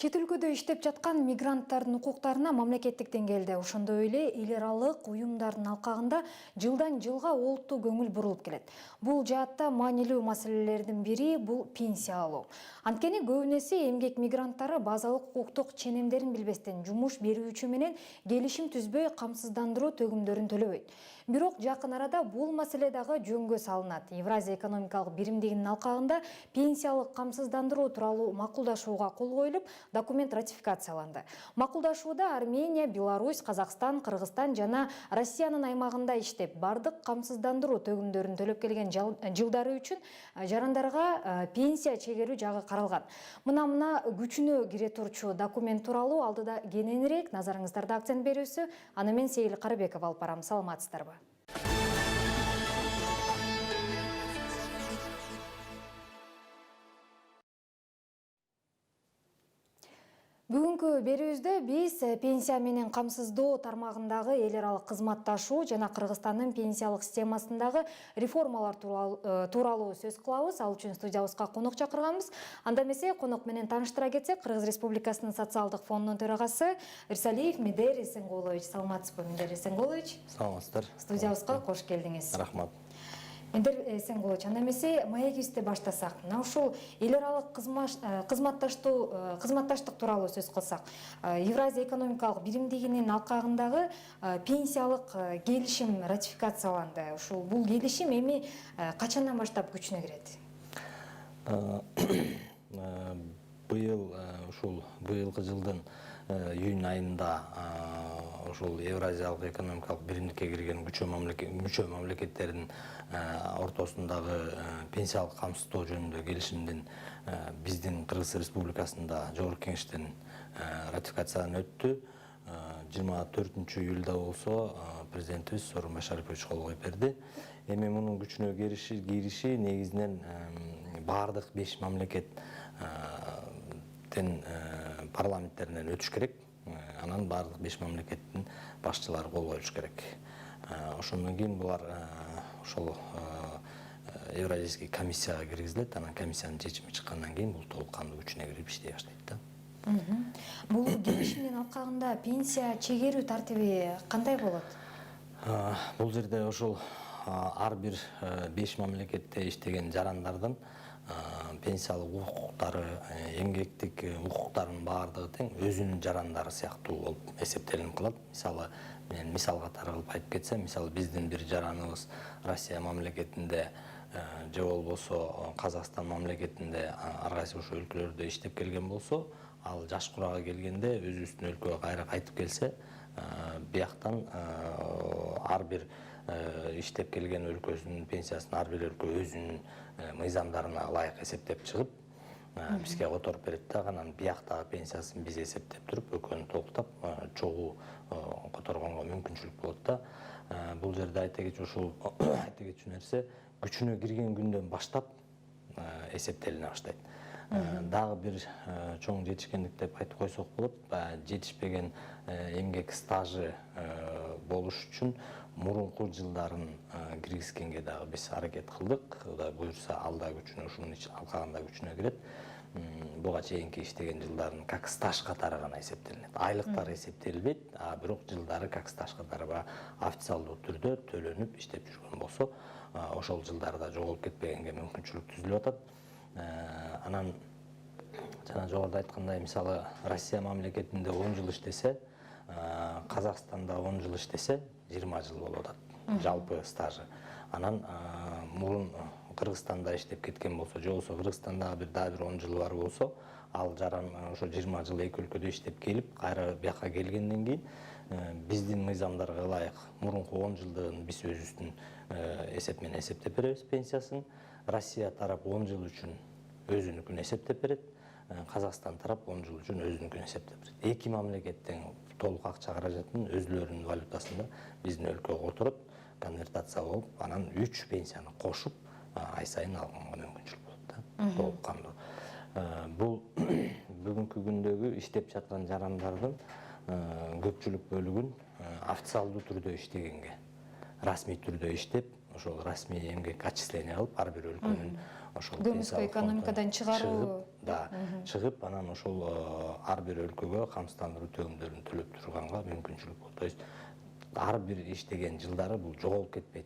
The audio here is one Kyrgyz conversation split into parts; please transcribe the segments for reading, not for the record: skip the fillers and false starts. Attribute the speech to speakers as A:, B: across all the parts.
A: Чет өлкөдө иштеп жаткан мигранттардын укуктарына мамлекеттик деңгээлде ошондой эле эл аралык уюмдардын алкагында жылдан жылга олуттуу көңүл бурулуп келет. Бул жаатта маанилүү маселелердин бири бул пенсия алуу. Анткени көбүн эсе эмгек мигранттары базалык укуктук ченемдерин билбестен жумуш берүүчү менен келишим түзбөй камсыздандыруу төгүмдөрүн төлөбөйт. Бирок жакын арада бул маселе дагы жөнгө салынат. Евразия экономикалык биримдигинин алкагында пенсиялык камсыздандыруу тууралуу макулдашууга кол коюлуп, документ ратификацияланды. Макулдашууда Армения, Беларусь, Казакстан, Кыргызстан жана Россиянын аймагында иштеп, бардык камсыздандыруу төгүмдөрүн төлөп келген жылдары үчүн жарандарга пенсия чегерүү жагы каралган. Мына күчүнө кире турчу документ тууралуу алдыда кененирээк назарыңыздарда акцент берүүсү. Аны мен Сейил Карыбеков алып барам. Саламатсыздарбы? Бүгүнкү берүүбүздө биз пенсия менен камсыздоо тармагындагы эл аралык кызматташуу жана Кыргызстандын пенсиялык системасындагы реформалар тууралуу сөз кылабыз. Ал үчүн студиябызга конок чакырганбыз. Анда эмесе конок менен тааныштыра кетсек, Кыргыз Республикасынын социалдык фондунун төрагасы Ирсалиев Медер Эсенгулович. Саламатсызбы, Медер Эсенгулович?
B: Саламатсыздар.
A: Студиябызга кош келдиңиз.
B: Рахмат.
A: Медер Эсенгулович, анда эмесе маегибизди баштасак, мына ушул эл аралык кызматташтык тууралуу сөз кылсак, Евразия экономикалык биримдигинин алкагындагы пенсиялык келишим ратификацияланды. Ушул бул келишим эми качандан баштап күчүнө кирет?
B: Быйылкы жылдын июнь айында ушул Евразиялык экономикалык биримдикке кирген мүчө мамлекеттердин ортосундагы пенсиялык камсыздоо жөнүндө келишимдин биздин Кыргыз Республикасында Жогорку Кеңештен ратификацияланып өттү. 24-июлда болсо президентибиз Сооронбай Шарипович кол коюп берди. Эми мунун күчүнө кириши негизинен бардык 5 мамлекеттин парламенттеринен өтүш керек. Анан бардык 5 мамлекеттин башчылары кол коюш керек. Ошондон кийин булар ошол Евразийский комиссияга киргизилет. Анан комиссиянын чечими чыккандан кийин бул толук кандуу күчүнө кирип иштей баштайт да.
A: Бул келишимдин алкагында пенсия чегерүү тартиби кандай болот?
B: Бул жерде ошол ар бир 5 мамлекетте иштеген жарандардын пенсиялык укуктары, эмгектик укуктарынын баардыгы тең өзүнүн жарандары сыяктуу болуп эсептелинип калат. Мисалы, мен мисал катары кылып айтып кетсем, мисалы биздин бир жараныбыз Россия мамлекетинде же болбосо Казакстан мамлекетинде ар кайсы ошо өлкөлөрдө иштеп келген болсо, ал жаш курага келгенде өзүбүздүн өлкөгө кайра кайтып келсе, бияктан ар бир иштеп келген өлкөсүнүн пенсиясын ар бир өлкө өзүнүн мыйзамдарына ылайык эсептеп чыгып, бизге которуп берет да, анан бияктагы пенсиясын биз эсептеп туруп, экөөнү толуктап, чогуу которгонго мүмкүнчүлүк болот да. Бул жерде айта кетчү нерсе, күчүнө кирген күндөн баштап эсептелине баштайт. Дагы бир чоң жетишкендик деп айтып койсок болот, жетишпеген эмгек стажы болуш үчүн мурунку жылдарын киргизгенге дагы биз аракет кылдык. Кудай буюрса, ал да күчүнө ушунун алкагында күчүнө кирет. Буга чейинки иштеген жылдарын как стаж катары гана эсептелинет. Айлыктары эсептелбейт, бирок жылдары как стаж катары официалдуу түрдө төлөнүп иштеп жүргөн болсо, ошол жылдарда жоголуп кетпегенге мүмкүнчүлүк түзүлүп атат. Анан жана жогоруда айткандай, мисалы Россия мамлекетинде 10 жыл иштесе, Казакстанда 10 жыл иштесе 20 жыл болуп атат жалпы стажы. Анан мурун Кыргызстанда иштеп кеткен болсо, же болбосо Кыргызстанда дагы бир 10 жылы бар болсо, ал жаран ошо 20 жыл эки өлкөдө иштеп келип, кайра бияка келгенден кийин биздин мыйзамдарга ылайык мурунку 10 жылдыгын биз өзүбүздүн эсеп менен эсептеп беребиз пенсиясын. Россия тарап 10 жыл үчүн өзүнүкүн эсептеп берет. Казакстан тарап 10 жыл үчүн өзүнүкүн эсептеп берет. Эки мамлекеттин толук акча каражатын өзүлөрүнүн валютасында биздин өлкөгө которот, конвертация болуп, анан 3 пенсияны кошуп ай сайын алганга мүмкүнчүлүк болот да. Толук кандуу. Бул бүгүнкү күндөгү иштеп жаткан жарандардын көпчүлүк бөлүгүн официалдуу түрдө иштегенге, расмий түрдө иштеп, ошол расмий эмгек отчисление кылып, ар бир өлкөнүн ошол
A: көмүскө экономикадан чыгаруу
B: чыгып анан ошол ар бир өлкөгө камсыздандыруу төлөмдөрүн төлөп турганга мүмкүнчүлүк болот. То есть ар бир иштеген жылдары бул жоголуп кетпейт.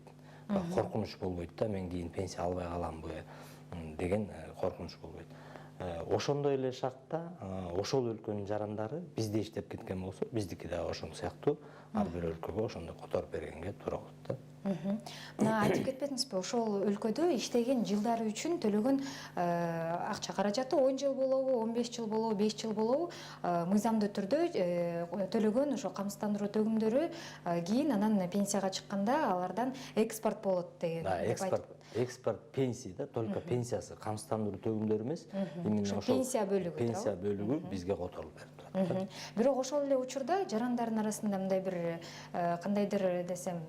B: Коркунуч болбойт да, мен кийин пенсия албай каламбы деген коркунуч болбойт. Ошондой эле шартта ошол өлкөнүн жарандары бизде иштеп кеткен болсо, биздики да ошол сыяктуу ар бир өлкөгө ошондой которуп бергенге туура болот да.
A: Мына айтып кетпедиңизби, ошол өлкөдө иштеген жылдары үчүн төлөгөн акча каражаты 10 жыл болобу, 15 жыл болобу, 5 жыл болобу, мыйзамдуу түрдө төлөгөн ошо камсыздандыруу төгүмдөрү кийин анан пенсияга чыкканда алардан экспорт болот деген.
B: Экспорт пенсия да, только пенсиясы камсыздандыруу төгүмдөрү эмес, именно ошол пенсия бөлүгү бизге которулуп берип турат.
A: Бирок ошол эле учурда жарандардын арасында мындай бир кандайдыр десем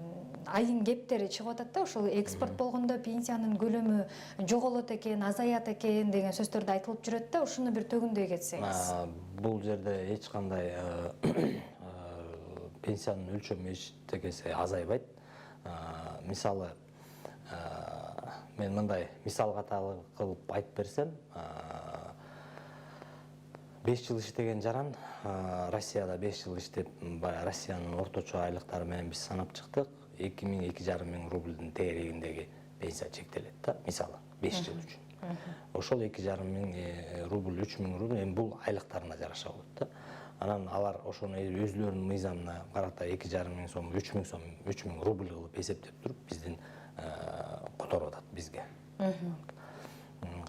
A: айын кептери чыгып атат да, ошол экспорт болгондо пенсиянын көлөмү жоголот экен, азаят экен деген сөздөрдү айтылып жүрөт да, ушуну бир төгүндөй кетсеңиз.
B: Бул жерде эч кандай пенсиянын өлчөмү эчтекеси азайбайт. Мисалы, мен мындай мисал катары кылып айтып берсем, 5 жыл иштеген жаран, Россияда 5 жыл иштеп, Россиянын орточо айлыктары менен биз санап чыктык, 2,000–2,5 миң рубльдин тегерегиндеги пенсия чектелет да, мисалы 5 жыл үчүн. Ошол 2,5 миң рубль, 3 миң рубль эми бул айлыктарына жараша болот да. Анан алар ошону өзүлөрүнүн мыйзамына карата 2,5 миң сом, 3 миң сом, 3 миң рубль кылып эсептеп туруп биздин которуп атат бизге.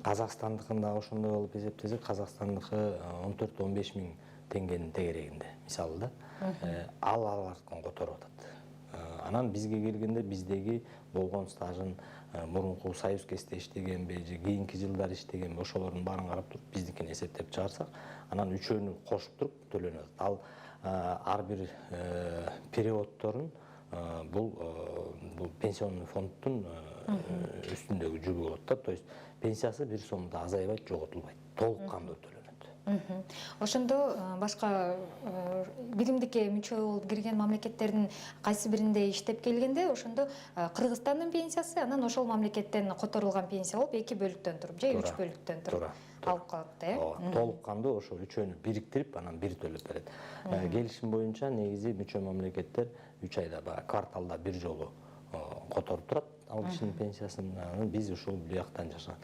B: Казакстандыкында ошондой болуп эсептесек, Казакстандыкы 14–15 миң теңгенин тегерегинде, мисалы да. Алардын которуп атат. Анан бизге келгенде биздеги болгон стажын, мурунку союз кезинде иштегенби, же кийинки жылдары иштегенби, ошолордун баарын карап туруп биздикин эсептеп чыгарсак, анан үчөөнү кошуп туруп төлөнөт. Ал ар бир периодторун бул пенсионный фонддун үстүндөгү жүгү болот да. То есть пенсиясы бир сомдо азайбайт, жоготулбайт, толук кандуу төлөнөт.
A: Ошондо башка биримдикке мүчө болуп кирген мамлекеттердин кайсы биринде иштеп келгенде, ошондо Кыргызстандын пенсиясы анан ошол мамлекеттен которулган пенсия болуп 2 бөлүктөн туруп, же 3 бөлүктөн туруп алып калат да, э?
B: Толук кандуу ошо үчөөнү бириктирип, анан бир төлөп берет. Келишим боюнча негизи мүчө мамлекеттер 3 айда, кварталда бир жолу которуп турат ал кишинин пенсиясын. Биз ушул бияктан жашаган.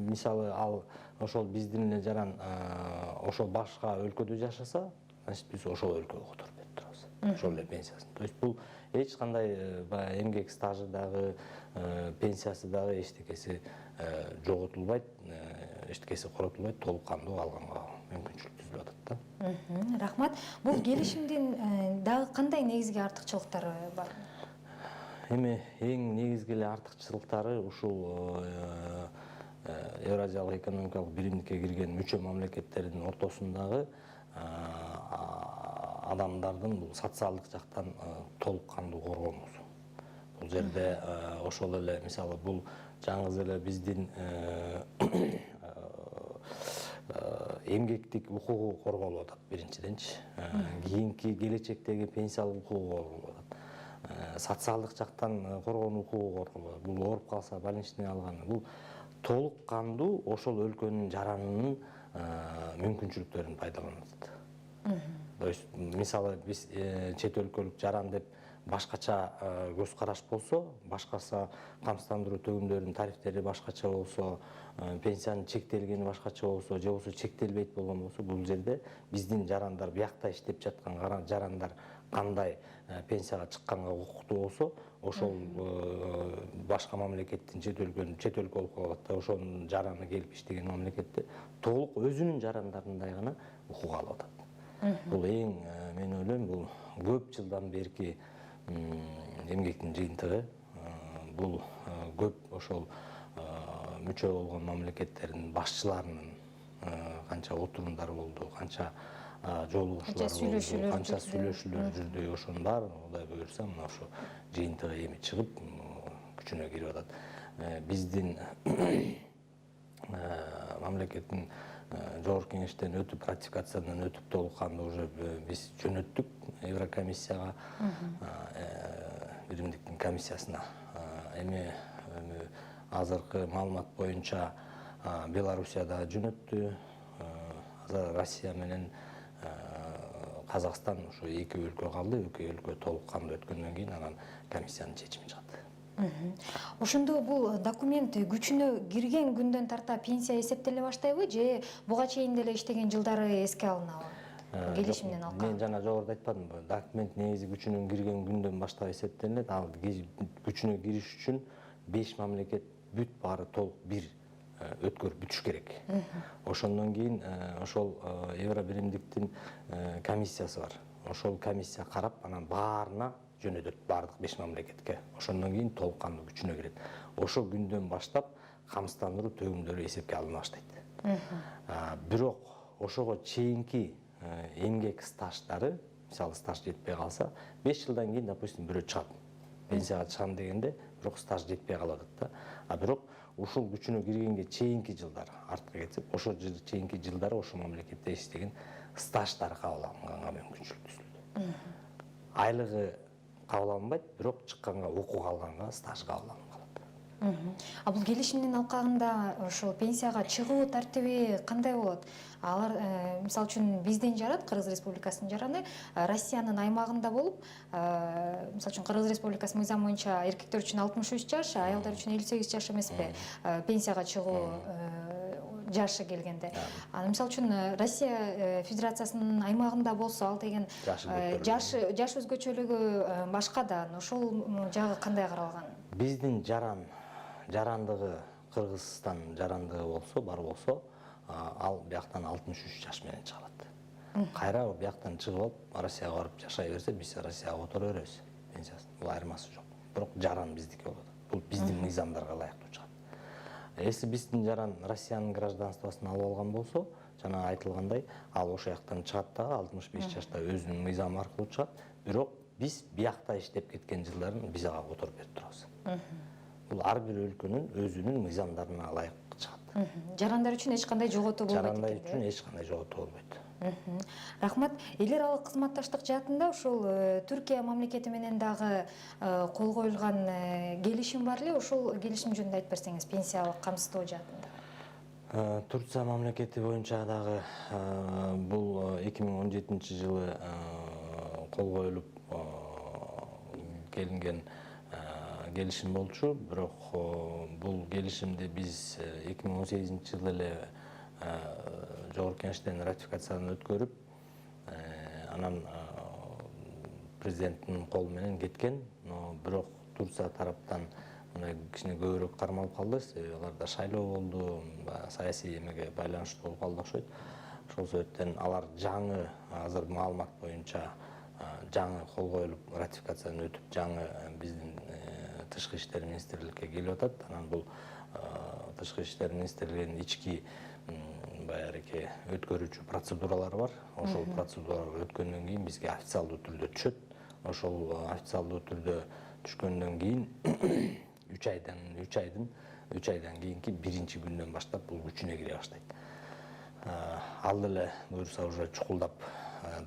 B: Мисалы ал ошол биздин эле жаран ошол башка өлкөдө жашаса, значит биз ошол өлкөгө которуп берип турабыз. Ошол эле пенсиясын. То есть бул эч кандай эмгек стажы дагы, пенсиясы дагы эчтекеси жоготулбайт, эчтекеси коротулбайт, толук кандуу алганга мүмкүнчүлүк түзүлүп атат да.
A: Рахмат. Бул келишимдин дагы кандай негизги артыкчылыктары бар?
B: Эми эң негизги эле артыкчылыктары ушул Евразиялык экономикалык биримдикке кирген мүчө мамлекеттердин ортосундагы адамдардын бул социалдык жактан толук кандуу коргонуусу. Бул жерде ошол эле мисалы бул жаңы эле биздин эмгектик укугу корголуп атат биринчиденчи. Кийинки келечектеги пенсиялык укугу корголуп атат. Социалдык жактан коргонуу укугу корголуп атат. Бул ооруп калса больничный алганы. Бул толук кандуу ошол өлкөнүн жаранынын мүмкүнчүлүктөрүн пайдаланып атат. То есть мисалы биз чет өлкөлүк жаран деп башкача көз караш болсо, башкаса камсыздандыруу төгүмдөрүнүн тарифтери башкача болсо, пенсиянын чектелгени башкача болсо, же болбосо чектелбейт болгон болсо, бул жерде биздин жарандар, биякта иштеп жаткан жарандар кандай пенсияга чыкканга укуктуу болсо, ошол башка мамлекеттин чет өлкө болуп калат да, ошонун жараны келип иштеген мамлекетте толук өзүнүн жарандарындай гана укук алып атат. Бул эң, мен ойлойм, бул көп жылдан берки эмгектин жыйынтыгы. Бул көп ошол мүчө болгон мамлекеттердин башчыларынын канча отурумдары болду, канча жолугушуулар болду, канча сүйлөшүүлөр жүрдү, ошонун баары Кудай буюрса мына ошо жыйынтыгы эми чыгып күчүнө кирип атат. Биздин мамлекеттин жогорку кеңештен өтүп, ратификациядан өтүп, толук кандуу уже биз жөнөттүк Еврокомиссияга, биримдиктин комиссиясына. Эми азыркы маалымат боюнча Белоруссияда жөнөттү. Азыр Россия менен Казакстан ушу эки өлкө калды. Эки өлкө толук кандуу өткөндөн кийин анан комиссиянын чечими чыгат.
A: Ошондо бул документ күчүнө кирген күндөн тарта пенсия эсептеле баштайбы же буга чейин деле иштеген жылдары эске алынабы? Келишимден алкан.
B: Мен жана жогоруда айтпадымбы, документ негизи күчүнө кирген күндөн баштап эсептелет. Ал күчүнө кириш үчүн 5 мамлекет бүт баары толук бир өткөрүп бүтүш керек. Ошондон кийин ошол Евро биримдиктин комиссиясы бар. Ошол комиссия карап, анан баарына жөнөтөт, баардык 5 мамлекетке. Ошондон кийин толук кандуу күчүнө кирет. Ошол күндөн баштап камсыздандыруу төгүмдөрү эсепке алына баштайт. Бирок ошого чейинки эмгек стаждары, мисалы стаж жетпей калса, 5 жылдан кийин, допустим, бирөө чыгат. Пенсияга чыгам дегенде, бирок стаж жетпей калып атат да. Бирок ушул күчүнө киргенге чейинки жылдар, артка кетсек, ошол чейинки жылдары ошол мамлекетте иштеген стаждары кабыл алынганга мүмкүнчүлүк түзүлдү. Айлыгы кабыл алынбайт, бирок чыкканга, окууга алганга стаж кабыл алынып калат.
A: Бул келишимдин алкагында ошол пенсияга чыгуу тартиби кандай болот? Алар мисалы үчүн биздин жаран, Кыргыз Республикасынын жараны Россиянын аймагында болуп, мисалы үчүн Кыргыз Республикасынын мыйзамы боюнча эркектер үчүн 63 жаш, аялдар үчүн 58 жаш эмеспи? Пенсияга чыгуу жашы келгенде. Мисалы үчүн Россия Федерациясынын аймагында болсо, ал деген жаш өзгөчөлүгү башка да, ошол жагы кандай каралган?
B: Биздин жарандыгы Кыргызстан жарандыгы болсо, бар болсо, ал бияктан 63 жаш менен чыгат. Кайра бияктан чыгып алып, Россияга барып жашай берсе, биз Россияга отура беребиз пенсиясын. Бул айырмасы жок. Бирок жаран биздики болот. Бул биздин мыйзамдарга ылайыктуу чыгат. Если биздин жаран Россиянын гражданствосын алып алган болсо, жана айтылгандай, ал ошол жактан чыгат дагы 65 жашта өзүнүн мыйзамы аркылуу чыгат. Бирок биз биякта иштеп кеткен жылдарын биз ага отуруп берип турабыз. Бул ар бир өлкөнүн өзүнүн мыйзамдарына ылайык чыгат.
A: Жарандар үчүн эч кандай жоготуу болбойт.
B: Жарандар үчүн эч кандай жоготуу болбойт.
A: Рахмат. Эл аралык кызматташтык жаатында ушул Түркия мамлекети менен дагы кол коюлган келишим бар эле. Ошол келишим жөнүндө айтып берсеңиз, пенсиялык камсыздоо жаатында.
B: Турция мамлекети боюнча дагы бул 2017 жылы кол коюлуп келинген келишим болчу. Бирок бул келишимди биз 2018 жылы эле Жогорку Кеңештен ратификациядан өткөрүп, анан президенттин колу менен кеткен. Бирок Турция тараптан мындай кичине көбүрөөк кармалып калды. Аларда шайлоо болду, саясий эмеге байланыштуу болуп калды окшойт. Ошол себептен алар жаңы, азыр маалымат боюнча жаңы кол коюлуп, ратификациядан өтүп, жаңы биздин Тышкы иштер министрликке келип атат. Анан бул Тышкы иштер министрлигинин ички баягы өткөрүүчү процедуралары бар. Ошол процедуралар өткөндөн кийин бизге официалдуу түрдө түшөт. Ошол официалдуу түрдө түшкөндөн кийин 3 айдан кийинки 1-күндөн баштап бул күчүнө кире баштайт. Ал деле буюрса уже чукулдап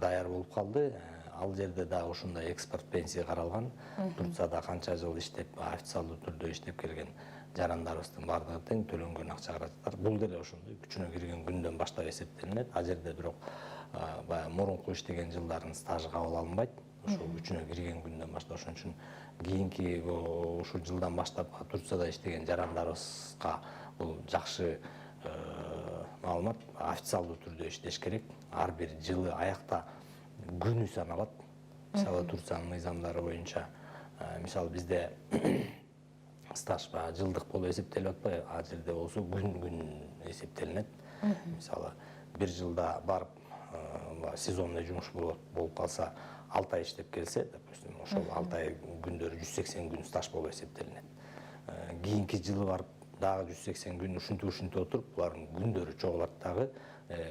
B: даяр болуп калды. Ал жерде да ушундай экспорт пенсия каралган. Турцияда канча жыл иштеп, официалдуу түрдө иштеп келген жарандарыбыздын бардыгы тең төлөнгөн акча каражаттар. Бул деле ошондой күчүнө кирген күндөн баштап эсептелинет. Ал жерде бирок баягы мурунку иштеген жылдардын стажы кабыл алынбайт. Ошол күчүнө кирген күндөн баштап, ошон үчүн кийинки ушул жылдан баштап Турцияда иштеген жарандарыбызга бул жакшы маалымат, официалдуу түрдө иштеш керек. Ар бир жылы аякта күнү саналат. Мисалы Турциянын мыйзамдары боюнча, мисалы бизде стаж жылдык болуп эсептелип атпайбы? Ал жерде болсо күн эсептелинет. Мисалы бир жылда барып сезонный жумуш болуп калса, 6 ай иштеп келсе, допустим, ошол 6 ай күндөрү 180 күн стаж болуп эсептелинет. Кийинки жылы барып дагы 180 күн ушинтип отуруп, булардын күндөрү чогулат дагы,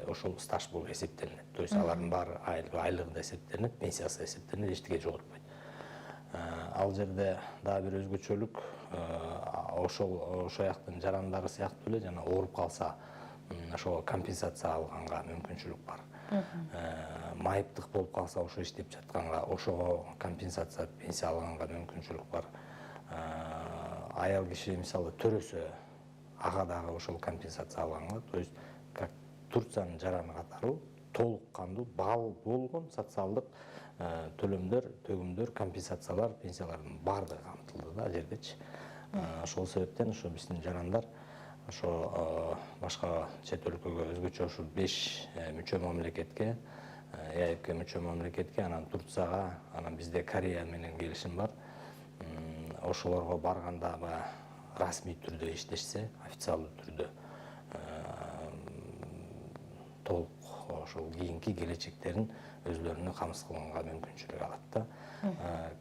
B: ошол стаж болуп эсептелинет. То есть алардын баары айлыгы да эсептелинет, пенсиясы да эсептелинет, эчтеке жоготпойт. Ал жерде дагы бир өзгөчөлүк, ошол жактын жарандары сыяктуу эле жана ооруп калса, ошого компенсация алганга мүмкүнчүлүк бар. Майыптык болуп калса, ошо иштеп жатканга ошого компенсация, пенсия алганга мүмкүнчүлүк бар. аял киши мисалы төрөсө ага дагы ошол компенсация алганга, то есть как Турциянын жараны катары толук кандуу бал болгон социалдык төлөмдөр, төгүмдөр, компенсациялар, пенсиялардын баардыгы камтылды да ал жердечи. Ошол себептен ошо биздин жарандар ошо башка чет өлкөгө өзгөчө ушул 5 мүчө мамлекетке, ЭАЭПке мүчө мамлекетке, анан Турцияга, анан бизде Корея менен келишим бар. Ошолорго барганда расмий түрдө иштешсе, официалдуу түрдө толук ошол кийинки келечектерин өзлөрүнө камсыз кылганга мүмкүнчүлүк алат да.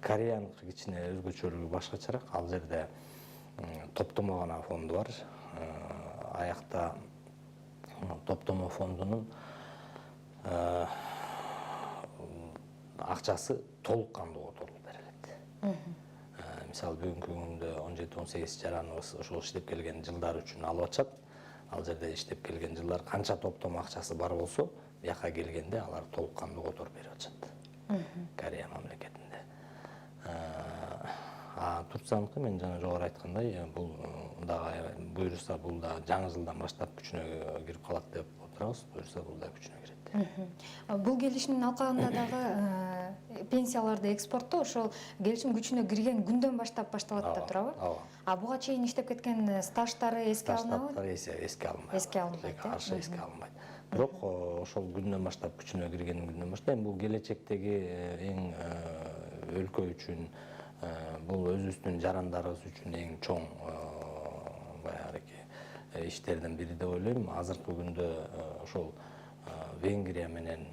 B: Кореянын кичине өзгөчөлүгү башкачараак. Ал жерде топтомо гана фонду бар. Аякта топтомо фондунун акчасы толук кандуу которулуп берилет. Мисалы бүгүнкү күндө 17-18 жараныбыз ошол иштеп келген жылдар үчүн алып атышат. Ал жерде иштеп келген жылдар канча топтомо акчасы бар болсо, бияка келгенде алар толук кандуу которуп берип атышат. Корея мамлекетинде. Турцияныкы мен жана жогору айткандай, бул дагы буюрса бул да жаңы жылдан баштап күчүнө кирип калат деп отурабыз. Буюрса бул да күчүнө кирет.
A: Бул келишимдин алкагында дагы пенсияларды экспорттоо ошол келишим күчүнө кирген күндөн баштап башталат да турабы? Буга чейин иштеп кеткен стаждары эске алынабы?
B: Стаждары эске алынбайт.
A: Эске алынбайт.
B: Каршы эске алынбайт. Бирок ошол күндөн баштап күчүнө кирген күндөн баштап бул келечектеги эң өлкө үчүн, бул өзүбүздүн жарандарыбыз үчүн эң чоң баягы иштердин бири деп ойлойм. Азыркы күндө ошол Венгрия менен,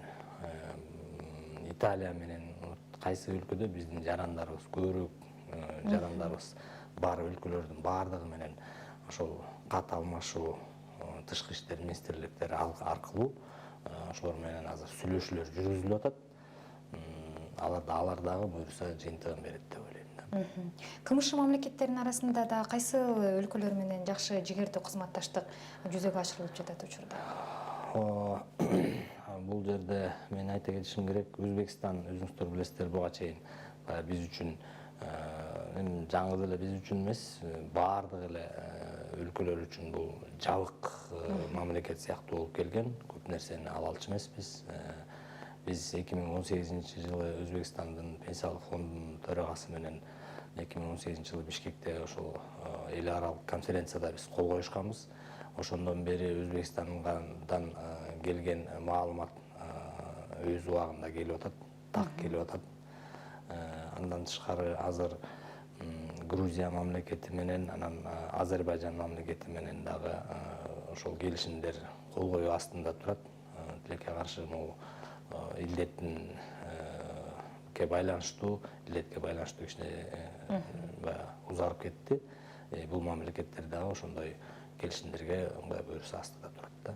B: Италия менен кайсы өлкөдө биздин жарандарыбыз, көбүрөөк жарандарыбыз бар өлкөлөрдүн баардыгы менен ошол кат алмашуу тышкы иштер министрликтери аркылуу ошолор менен азыр сүйлөшүүлөр жүргүзүлүп атат. Алар дагы буюрса жыйынтыгын берет деп ойлойм да.
A: КМШ мамлекеттеринин арасында да кайсы өлкөлөр менен жакшы жигердүү кызматташтык жүзөгө ашырылып жатат учурда?
B: Бул жерде мен айта кетишим керек, Өзбекстан, өзүңүздөр билесиздер, буга чейин биз үчүн жаңы эле биз үчүн эмес, баардык эле өлкөлөр үчүн бул жабык мамлекет сыяктуу болуп келген. Көп нерсени ала алчу эмеспиз. Биз 2018-жылы Өзбекстандын пенсиялык фондунун төрагасы менен 2018-жылы Бишкекте ошол эл аралык конференцияда биз кол коюшканбыз. Ошондон бери Өзбекстандан келген маалымат өз убагында келип атат, так келип атат. Андан тышкары азыр Грузия мамлекети менен, анан Азербайжан мамлекети менен дагы ошол келишимдер кол коюу астында турат. Тилекке каршы илдетке байланыштуу кичине узарып кетти. Бул мамлекеттер дагы ошондой келишимдерге буюрса астында турат да.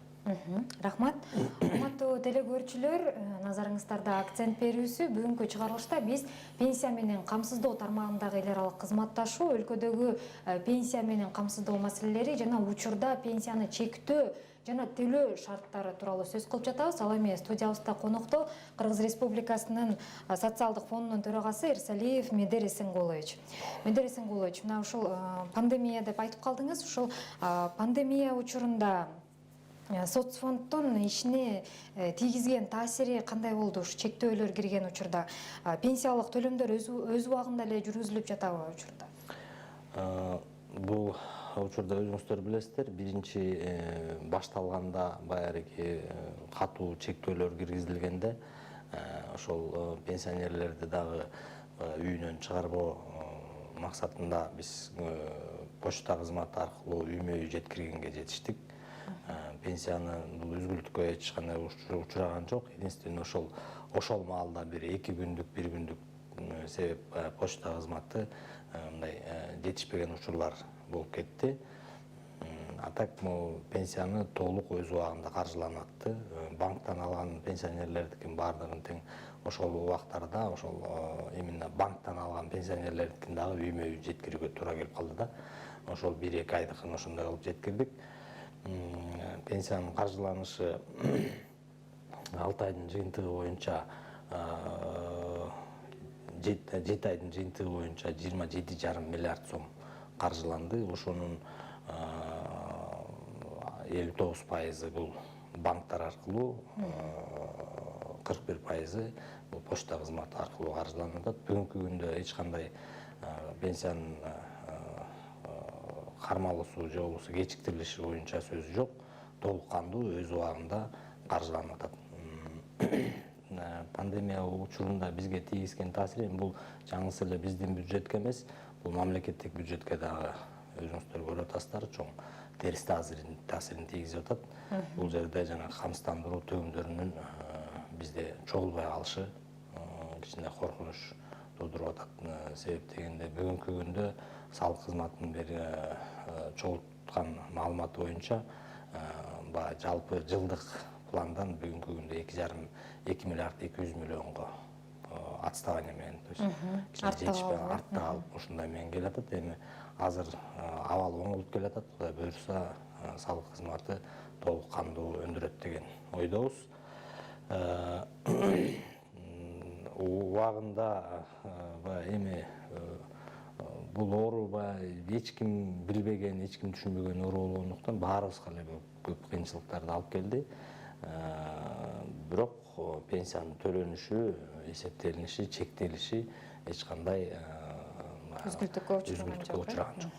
A: Рахмат. Урматтуу теле көрүүчүлөр, назарыңыздарда акцент берүүсү бүгүнкү чыгарылышта биз пенсия менен камсыздоо тармагындагы эл аралык кызматташуу, өлкөдөгү пенсия менен камсыздоо маселелери жана учурда пенсияны чектөө жана төлөө шарттары тууралуу сөз кылып жатабыз. Ал эми студиябызда конокто Кыргыз Республикасынын социалдык фондунун төрагасы Эрсалиев Медер Эсенгулович. Медер Эсенгулович, мына ушул пандемия деп айтып калдыңыз. Ушул пандемия учурунда соцфонддун ишине тийгизген таасири кандай болду? Ушу чектөөлөр кирген учурда пенсиялык төлөмдөр өз убагында эле жүргүзүлүп жатабы учурда?
B: Бул учурда өзүңүздөр билесиздер, биринчи башталганда баягы катуу чектөөлөр киргизилгенде ошол пенсионерлерди дагы үйүнөн чыгарбоо максатында биз почта кызматы аркылуу үймө үй жеткиргенге жетиштик. Пенсияны бул үзгүлтүккө эч кандай учураган жок. Единственное ошол маалда бир 2 күндүк, 1 күндүк себеп почта кызматы мындай жетишпеген учурлар болуп кетти. А так пенсияны толук өз убагында каржыланып атты. Банктан алган пенсионерлердикин баардыгын тең ошол убактарда ошол именно банктан алган пенсионерлердикин дагы үймө үй жеткирүүгө туура келип калды да. Ошол 1-2 айдыкын ошондой кылып жеткирдик. Пенсиянын каржыланышы 6 айдын жыйынтыгы боюнча 7 айдын жыйынтыгы боюнча 27,5 миллиард сом каржыланды. Ошонун 59% бул банктар аркылуу, 41% бул почта кызматы аркылуу каржыланып атат. Бүгүнкү күндө эч кандай пенсиянын кармалуусу же болбосо кечиктирилиши боюнча сөз жок. Толук кандуу өз убагында каржыланып атат. Пандемия учурунда бизге тийгизген таасири бул жаңысы эле биздин бюджетке эмес, бул мамлекеттик бюджетке дагы өзүңүздөр көрүп атасыздар, чоң терс таасирин тийгизип атат. Бул жерде жана камсыздандыруу төгүмдөрүнүн бизде чогулбай калышы кичине коркунуч туудуруп атат. Себеп дегенде бүгүнкү күндө салык кызматынын чогулткан маалыматы боюнча жалпы жылдык пландан бүгүнкү күндө 2,5 миллиард 200 миллионго отставание менен, то есть жетишпей артта калып ушундай менен келатат. Эми азыр абал оңолуп келатат. Кудай буюрса салык кызматы толук кандуу өндүрөт деген ойдобуз. Убагында эми бул оору эч ким билбеген, эч ким түшүнбөгөн оору болгондуктан баарыбызга эле көп кыйынчылыктарды алып келди. Бирок пенсиянын төлөнүшү, эсептелиниши, чектелиши эч кандай
A: үзгүлтүккө
B: учураган жок.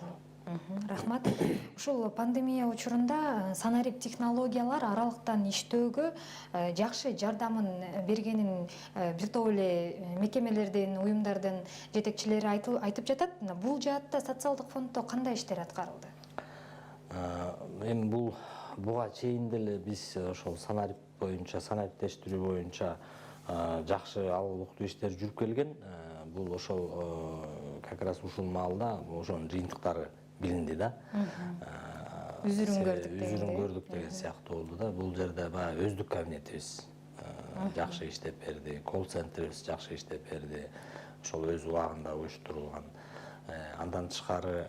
A: Рахмат. Ушул пандемия учурунда санарип технологиялар аралыктан иштөөгө жакшы жардамын бергенин бир топ эле мекемелердин, уюмдардын жетекчилери айтып жатат. Бул жаатта социалдык фонддо кандай иштер аткарылды?
B: Эми буга чейин деле биз ошол санарип санариптештирүү боюнча жакшы албуктуу иштер жүрүп келген. Бул ошол как раз ушул маалда ошонун жыйынтыктары билинди да.
A: Үзүрүн
B: көрдүк деген сыяктуу болду да. Бул жерде баягы өздүк кабинетибиз жакшы иштеп берди, колл-центрибиз жакшы иштеп берди. Ошол өз убагында уюштурулган. Андан тышкары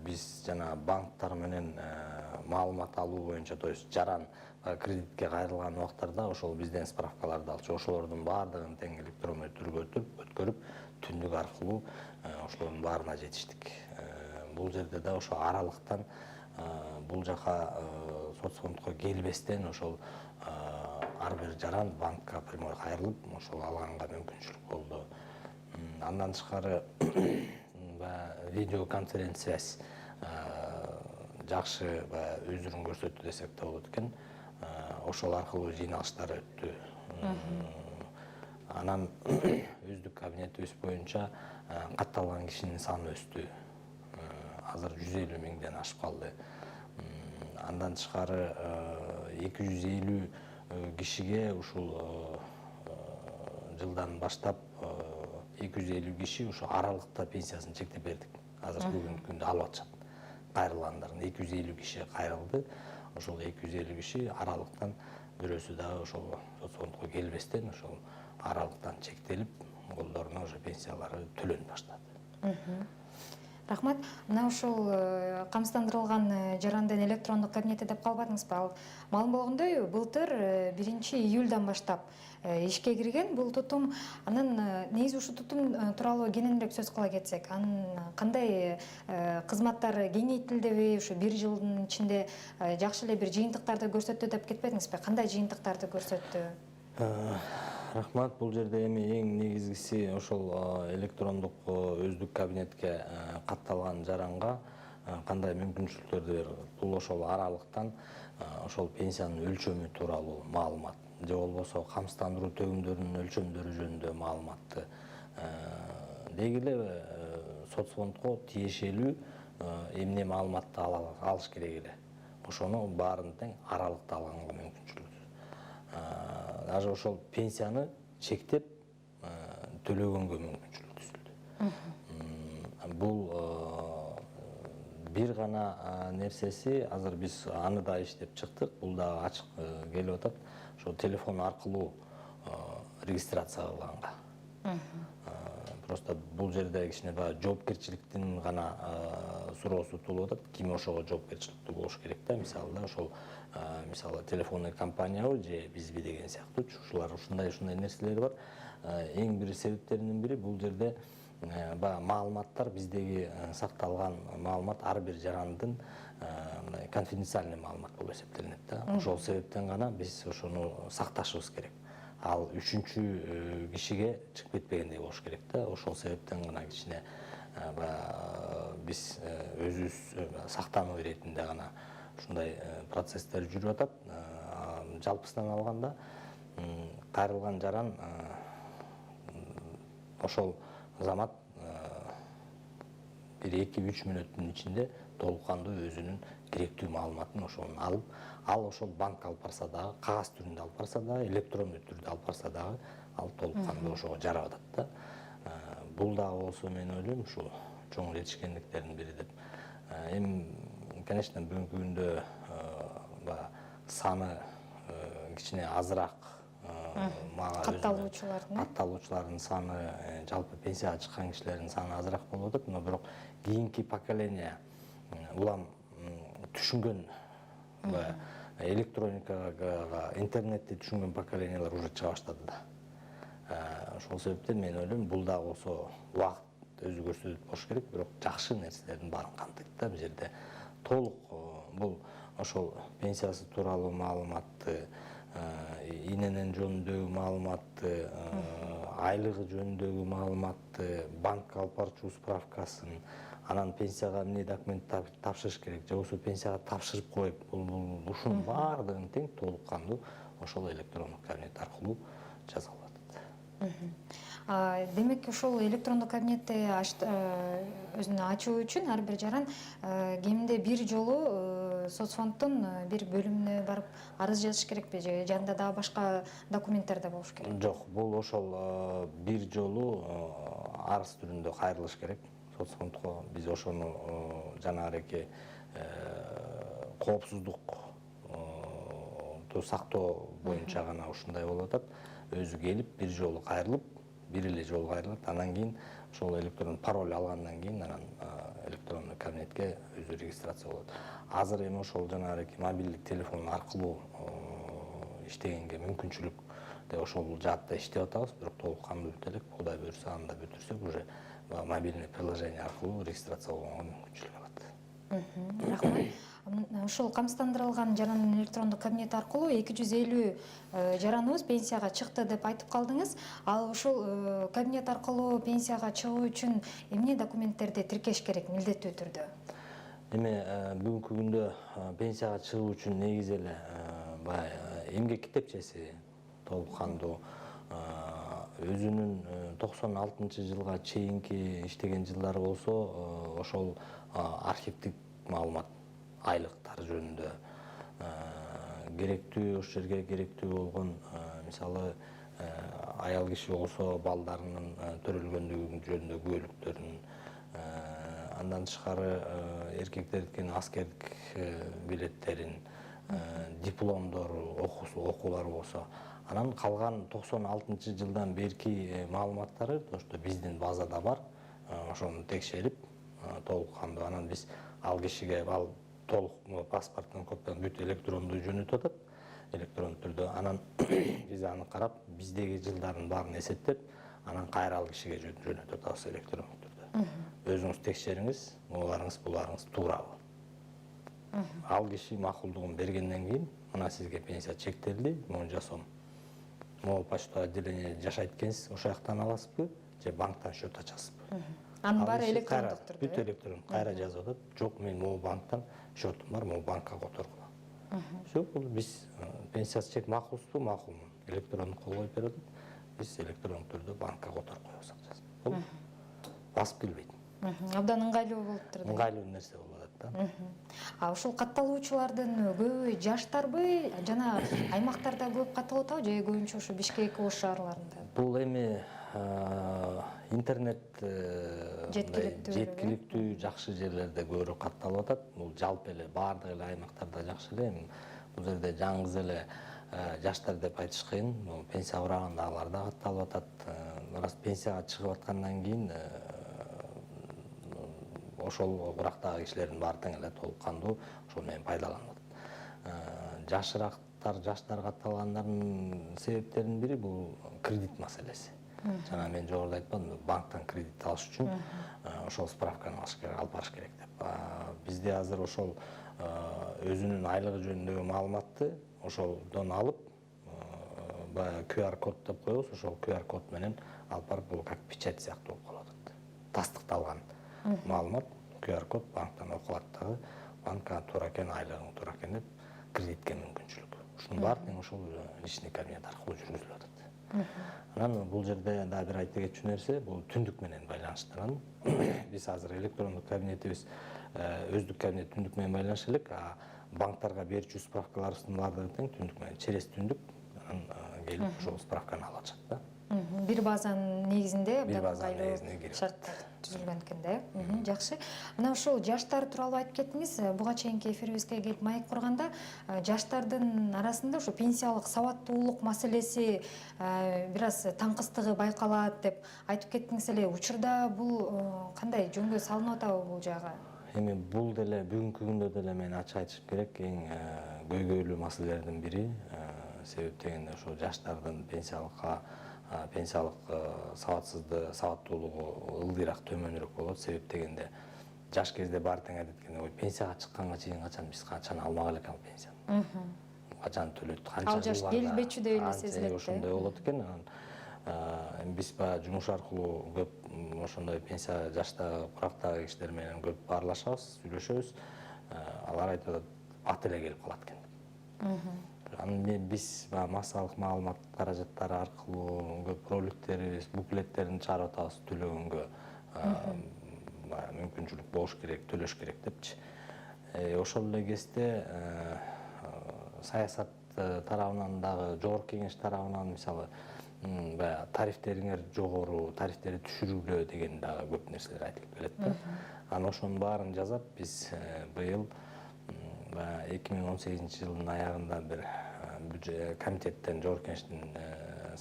B: биз жана банктар менен маалымат алуу боюнча, то есть жаран кредитке кайрылган убактарда ошол бизден справкаларды алчу. Ошолордун баардыгын тең электрондой түргө өткөрүп, түндүк аркылуу ошолордун баарына жетиштик. Бул жерде да ошо аралыктан бул жака соцфондко келбестен ошол ар бир жаран банкка прямой кайрылып, ошол алганга мүмкүнчүлүк болду. Андан тышкары видеоконференция связь жакшы өзүрүн көрсөттү десек да болот экен. Ошол аркылуу жыйналыштар өттү. Анан өздүк кабинетибиз боюнча катталган кишинин саны өстү. Азыр 150 миңден ашып калды. Андан тышкары 250 кишиге ушул жылдан баштап 250 киши ушул аралыкта пенсиясын чектеп бердик. Азыр бүгүнкү күндө алып атышат. Кайрылгандардын 250 киши кайрылды. Ошол 250 киши аралыктан бирөөсү дагы ошол соцфондко келбестен ошол аралыктан чектелип, колдоруна уже пенсиялары төлөнүп баштады.
A: Рахмат. Мына ушул камсыздандырылган жарандын электрондук кабинети деп калбадыңызбы? Ал маалым болгондой, былтыр 1-июлдан баштап ишке кирген бул тутум. Анан негизи ушул тутум тууралуу кененирээк сөз кыла кетсек, анын кандай кызматтары кеңейтилдиби? Ушу 1 жылдын ичинде жакшы эле бир жыйынтыктарды көрсөттү деп кетпедиңизби? Кандай жыйынтыктарды көрсөттү?
B: Рахмат. Бул жерде эми эң негизгиси ошол электрондук өздүк кабинетке катталган жаранга кандай мүмкүнчүлүктөрдү берди. Бул ошол аралыктан ошол пенсиянын өлчөмү тууралуу маалымат же болбосо камсыздандыруу төгүмдөрүнүн өлчөмдөрү жөнүндө маалыматты деги эле соцфондко тиешелүү эмне маалыматты алыш керек эле. Ошону баарын тең аралыкта алганга мүмкүнчүлүк. Даже ошол пенсияны чектеп төлөгөнгө мүмкүнчүлүк түзүлдү. Бул бир гана нерсеси, азыр биз аны да иштеп чыктык, бул дагы ачык келип атат. Ошол телефон аркылуу регистрация кылганга. Просто бул жерде кичине жоопкерчиликтин гана суроосу туулуп атат. Ким ошого жоопкерчиликтүү болуш керек да? Мисалы телефонный компаниябы же бизби деген сыяктуу ушулар ушундай нерселер бар. Эң бир себептеринин бири бул жерде маалыматтар биздеги сакталган маалымат ар бир жарандын конфиденциальный маалымат болуп эсептелинет да. Ошол себептен гана биз ошону сакташыбыз керек. Ал үчүнчү кишиге чыгып кетпегендей болуш керек да. Ошол себептен гана кичине биз өзүбүз сактануу иретинде гана ушундай процесстер жүрүп атат. Жалпысынан алганда кайрылган жаран ошол замат бир 2-3 мүнөттүн ичинде толук кандуу өзүнүн керектүү маалыматын ошонун алып, ал ошол банкка алып барса дагы, кагаз түрүндө алып барса дагы, электрондуу түрдө алып барса дагы, ал толук кандуу ошого жарап атат да. Бул дагы болсо мен ойлойм ушул чоң жетишкендиктердин бири деп. Эми, конечно, бүгүнкү күндө саны кичине азыраак, катталуучулардын саны, жалпы пенсияга чыккан кишилердин саны азыраак болуп атат, но бирок кийинки поколение улам түшүнгөн, электроникага, интернетти түшүнгөн поколениялар уже чыга баштады да. Ошол себептен мен ойлойм, бул дагы болсо убакыт өзү көрсөтөт болуш керек, бирок жакшы нерселердин баарын камтыйт да. Бул жерде толук бул ошол пенсиясы тууралуу маалыматты, иненен жөнүндөгү маалыматты, айлыгы жөнүндөгү маалыматты, банкка алып барчу справкасын, анан пенсияга эмне документ тапшырыш керек, же болбосо пенсияга тапшырып коюп, ушунун баардыгын тең толук кандуу ошол электрондук кабинет аркылуу жаза алат.
A: Демек, ошол электрондук кабинетти өзүнө ачуу үчүн ар бир жаран кеминде бир жолу соцфонддун бир бөлүмүнө барып арыз жазыш керекпи, же жанында дагы башка документтер да болуш керек?
B: Жок, бул ошол бир жолу арыз түрүндө кайрылыш керек соцфондко. Биз ошону жанагы коопсуздукту сактоо боюнча гана ушундай болуп атат. Өзү келип, бир жолу кайрылып, бир эле жолу кайрылат. Андан кийин ошол электрондук пароль алгандан кийин анан электрондук кабинетке өзү регистрация болот. Азыр эми ошол жанагы мобилдик телефон аркылуу иштегенге мүмкүнчүлүк деп ошол жаатта иштеп атабыз, бирок толук кандуу бүтө элек. Кудай буйрса, анда бүтүрсөк уже мобильный приложение аркылуу регистрация болгонго мүмкүнчүлүк алат.
A: Рахмат. Ошол камсыздандырылган жарандын электрондук кабинети аркылуу 250 жараныбыз пенсияга чыкты деп айтып калдыңыз. Ал ошол кабинет аркылуу пенсияга чыгуу үчүн эмне документтерди тиркеш керек милдеттүү түрдө?
B: Эми бүгүнкү күндө пенсияга чыгуу үчүн негизи эле эмгек китепчеси толук кандуу, өзүнүн 96-жылга чейинки иштеген жылдары болсо ошол архивдик маалымат, айлыктар жөнүндө керектүү, ошол жерге керектүү болгон, мисалы аял киши болсо балдарынын төрөлгөндүгү жөнүндө күбөлүктөрүн, андан тышкары эркектердикин аскердик билеттерин, дипломдору, окуулары болсо, анан калган 96-жылдан берки маалыматтары ошто биздин базада бар. Ошону текшерип толук кандуу, анан биз ал кишиге ал толук паспорттун копиясын бүт электрондуу жөнөтүп атат, электрондуу түрдө. Анан биз аны карап, биздеги жылдардын баарын эсептеп, анан кайра ал кишиге жөнөтүп атабыз электрондуу түрдө. Өзүңүз текшериңиз, буларыңыз туурабы? Ал киши макулдугун бергенден кийин, мына сизге пенсия чектелди, монча сом. Могу почтовый отделение жашайт экенсиз, ошол жактан аласызбы, же банктан счет ачасызбы?
A: Анын баары электрондук түрдө.
B: Бүт электрондук кайра жазып атат. Жок, мен могу банктан счетум бар, могу банкка которгула. Все, бул биз пенсиясы чек макулсузбу, макулмун. Электрондук коюп берип атат. Биз электрондук түрдө банкка которуп коебуз акчасын. Бул басып келбейт.
A: Абдан ыңгайлуу болуп турду.
B: Ыңгайлуу нерсе болуп атат да.
A: Ушул катталуучулардын көбү жаштарбы, жана аймактарда көп катталып атабы, же көбүнчө ушу Бишкек, Ош шаарларында?
B: Бул эми интернет жеткиликтүү жакшы жерлерде көбүрөөк катталып атат. Бул жалпы эле баардык эле аймактарда жакшы эле. Бул жерде жаңгыз эле жаштар деп айтыш кыйын. Пенсия урагындагылар да катталып атат. Рас пенсияга чыгып аткандан кийин ошол урактагы кишилердин баары тең эле толук кандуу ошол менен пайдаланып атат. Жаштар катталгандардын себептеринин бири бул кредит маселеси. Жана мен жогоруда айтпадымбы, банктан кредит алыш үчүн ошол справканы алыш керек, алып барыш керек деп. Бизде азыр ошол өзүнүн айлыгы жөнүндөгү маалыматты ошолдон алып, баягы QR код деп коебуз, ошол QR код менен алып барып, бул как печать сыяктуу болуп калып атат. Тастыкталган маалымат, QR код банктан окулат дагы, банкка туура экен, айлыгың туура экен деп кредитке мүмкүнчүлүк. Ушунун баары ошол личный кабинет аркылуу жүргүзүлүп атат. Анан бул жерде да бир айта кетчү нерсе, бул түндүк менен байланыштырган. Биз азыр электрондук кабинетибиз өздүк кабинет түндүк менен байланыша элек, банктарга берчү справкаларыбыздын баардыгы тең түндүк менен, через түндүк келип ошол справканы алып атышат да.
A: Бир базанын негизинде
B: Бир базанын негизинде кирип
A: шарттар түзүлгөн экен да. Жакшы. Мына ошол жаштар тууралуу айтып кеттиңиз. Буга чейинки эфирибизге келип маек курганда, жаштардын арасында ошо пенсиялык сабаттуулук маселеси бир аз таңкыстыгы байкалат деп айтып кеттиңиз эле. Учурда бул кандай жөнгө салынып атабы бул жагы?
B: Эми бул деле бүгүнкү күндө деле мен ачык айтышым керек, эң көйгөйлүү маселелердин бири. Себеп дегенде ошо жаштардын пенсиялык сабаттуулугу ылдыйраак төмөнүрөөк болот. Себеп дегенде жаш кезде баары тең айтат экен, ой пенсияга чыкканга чейин биз качан алмак элек ал пенсияны. Качан төлөйт, канча
A: ал жаш келбечүдөй эле сезилет.
B: Ошондой болот экен. Биз баягы жумуш аркылуу көп ошондой пенсия жашта курактагы кишилер менен көп аралашабыз, сүйлөшөбүз. Алар айтып атат, бат эле келип калат экен. Анан биз массалык маалымат каражаттары аркылуу көп роликтерибиз, буклеттерин чыгарып атабыз, төлөгөнгө мүмкүнчүлүк болуш керек, төлөш керек депчи. Ошол эле кезде саясат тарабынан дагы, жогорку кеңеш тарабынан мисалы баягы тарифтериңер жогору, тарифтерди түшүрүлө деген дагы көп нерселер айтылып келет да. Анан ошонун баарын жасап биз быйыл 2018 жылдын аягында бир комитеттен, жогорку кеңештин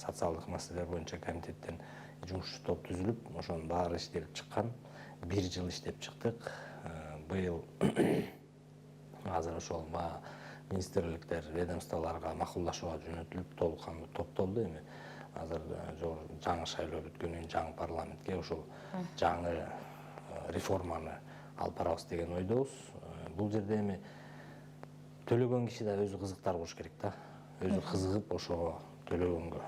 B: социалдык маселелер боюнча комитеттен жумуш топ түзүлүп, ошонун баары иштелип чыккан. 1 жыл иштеп чыктык. Быйыл азыр ошол министрликтер, ведомстволорго макулдашууга жөнөтүлүп, толук кандуу топтолду. Эми азыр жаңы шайлоо бүткөндөн кийин жаңы парламентке ошол жаңы реформаны алып барабыз деген ойдобуз. Бул жерде эми төлөгөн киши да өзү кызыктар болуш керек да. Өзү кызыгып ошого төлөгөнгө.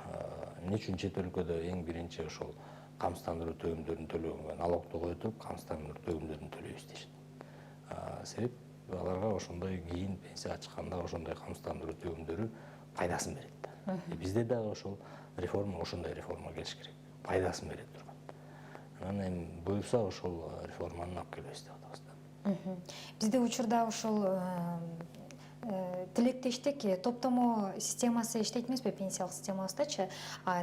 B: Эмне үчүн чет өлкөдө эң биринчи ошол камсыздандыруу төгүмдөрүн төлөгөнгө, налогду кое туруп камсыздандыруу төгүмдөрүн төлөйбүз дешет. Себеп аларга ошондой кийин пенсияга чыкканда ошондой камсыздандыруу төгүмдөрү пайдасын берет. Бизде дагы ошол реформа, ошондой реформа келиш керек. Пайдасын бере турган. Анан эми буюрса ошол реформаны алып келебиз деп атабыз да.
A: Бизде учурда ошол тилектештик топтомо системасы иштейт эмеспи, пенсиялык системабыздачы?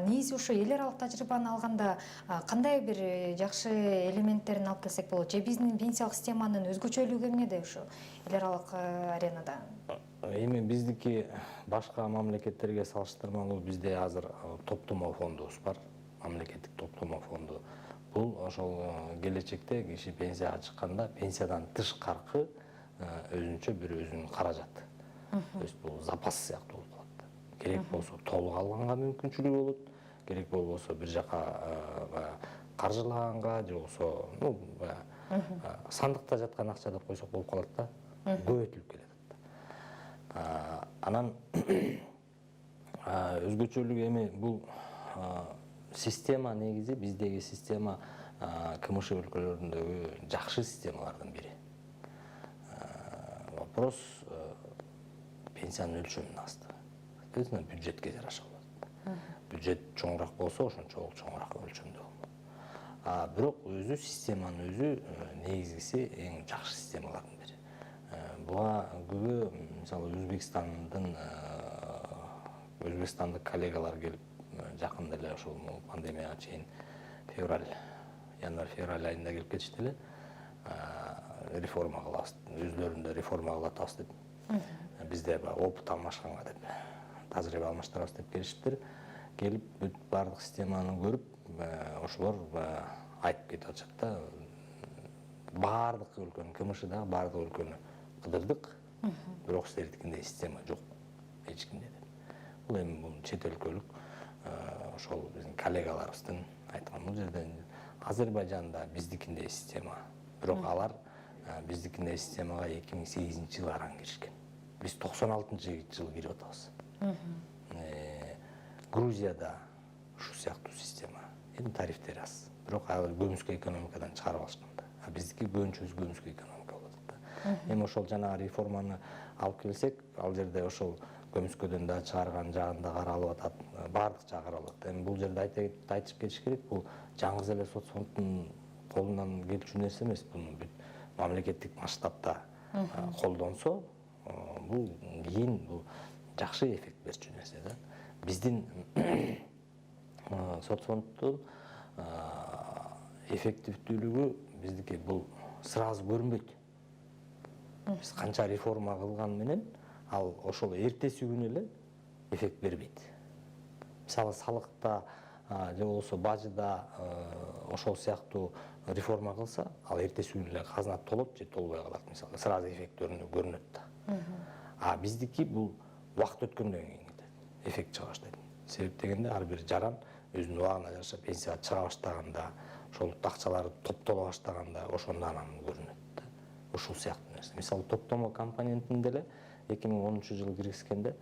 A: Негизи ушу эл аралык тажрыйбаны алганда кандай бир жакшы элементтерин алып келсек болот? Же биздин пенсиялык системанын өзгөчөлүгү эмнеде ушу эл аралык аренада?
B: Эми биздики башка мамлекеттерге салыштырмалуу бизде азыр топтомо фондубуз бар, мамлекеттик топтомо фонду. Бул ошол келечекте киши пенсияга чыкканда пенсиядан тышкаркы өзүнчө бир өзүнүн каражаты. То есть бул запас сыяктуу болуп калат. Керек болсо толук алганга мүмкүнчүлүгү болот, керек болбосо бир жака каржылаганга, же болбосо сандыкта жаткан акча деп койсок болуп калат да. Көбөйтүлүп келет. Анан өзгөчөлүгү эми бул система негизи биздеги система КМШ өлкөлөрүндөгү жакшы системалардын бири. Вопрос пенсиянын өлчөмүнүн астыгы. Соответственно, бюджетке жараша болот. Бюджет чоңураак болсо, ошончолук чоңураак өлчөмдө болот. Бирок өзү системанын өзү негизгиси эң жакшы системалардын бири. Буга көбү мисалы Өзбекстандык коллегалар келип жакында эле ошол пандемияга чейин январь-февраль айында келип кетишти эле. Реформа кылабыз, өзлөрүндө реформа кылып атабыз деп. Бизде опыт алмашканга деп, тажрыйба алмаштырабыз деп келишиптир. Келип бүт баардык системаны көрүп, ошолор айтып кетип атышат да. Баардык өлкөнү, КМШдагы баардык өлкөнү кыдырдык, бирок силердикиндей система жок, эч кимде деп. Бул эми чет өлкөлүк ошол биздин коллегаларыбыздын айткан бул жерде Азербайжанда биздикиндей система. Бирок алар биздикиндей системага 2008-жылы аран киришкен. Биз 96-жылы кирип атабыз. Грузияда ушу сыяктуу система. Эми тарифтери аз. Бирок ал көмүскө экономикадан чыгарып алышкан да. Биздики көбүнчөсү көмүскө экономика болот да. Эми ошол жанагы реформаны алып келсек, ал жерде ошол көмүскөдөн да чыгарган жагын да каралып атат, баардык жагы каралып атат. Эми бул жерде айтып кетиш керек, бул жаңгыз эле соц фонддун колунан келчү нерсе эмес. Буну бүт мамлекеттик масштабта колдонсо, бул кийин бул жакшы эффект берчү нерсе да. Биздин соц фонддун эффективдүүлүгү биздики бул сразу көрүнбөйт. Биз канча реформа кылган менен ал ошол эртеси күнү эле эффект бербейт. Мисалы салыкта же болбосо бажыда ошол сыяктуу реформа кылса, ал эртеси күнү эле казына толот же толбой калат. Мисалы сразу эффект көрүнөт да. А биздики бул убакыт өткөндөн кийин кетет, эффект чыга баштайт. Себеп дегенде ар бир жаран өзүнүн убагына жараша пенсияга чыга баштаганда, ошол акчалары топтоло баштаганда ошондо анан көрүнөт да. Ушул сыяктуу нерсе. Мисалы топтомо компонентин деле 2010-жылы киргизгенде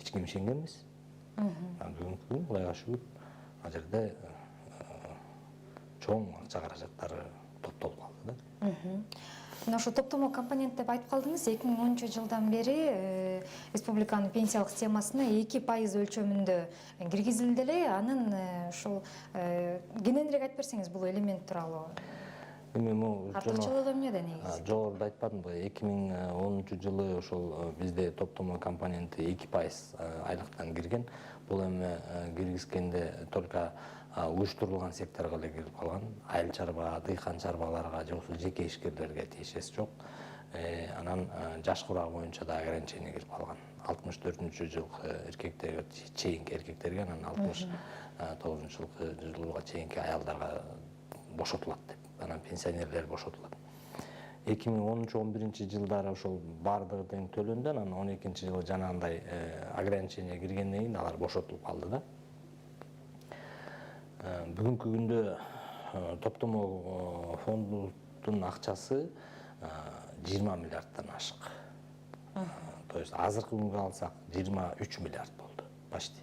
B: эч ким ишенген эмес. Бүгүнкү күн Кудайга шүгүр, ал жерде чоң акча каражаттары топтолуп калды да.
A: Мына ошо топтомо компонент деп айтып калдыңыз. 2010-жылдан бери республиканын пенсиялык системасына 2% өлчөмүндө киргизилди эле. Анын ошол кененирээк айтып берсеңиз бул элемент тууралуу.
B: Эми могу
A: артыкчылыгы эмнеде негизи?
B: Жогоруда айтпадымбы, 2010-жылы ошол бизде топтомо компоненти 2% айлыктан кирген. Бул эми киргизгенде только уюштурулган секторго эле кирип калган. Айыл чарба, дыйкан чарбаларга же болбосо жеке ишкерлерге тиешеси жок. Анан жаш курагы боюнча да ограничение кирип калган. 64-жылкы эркектерге чейинки эркектерге, анан 69-жылга чейинки аялдарга бошотулат деп. Анан пенсионерлер бошотулат. 2010-11 жылдары ошол баардыгы тең төлөндү, анан 12-жылы жанагындай ограничение киргенден кийин алар бошотулуп калды да. Бүгүнкү күндө топтомо фонддун акчасы 20 миллиардтан ашык. То есть азыркы күнгө алсак 23 миллиард болду почти.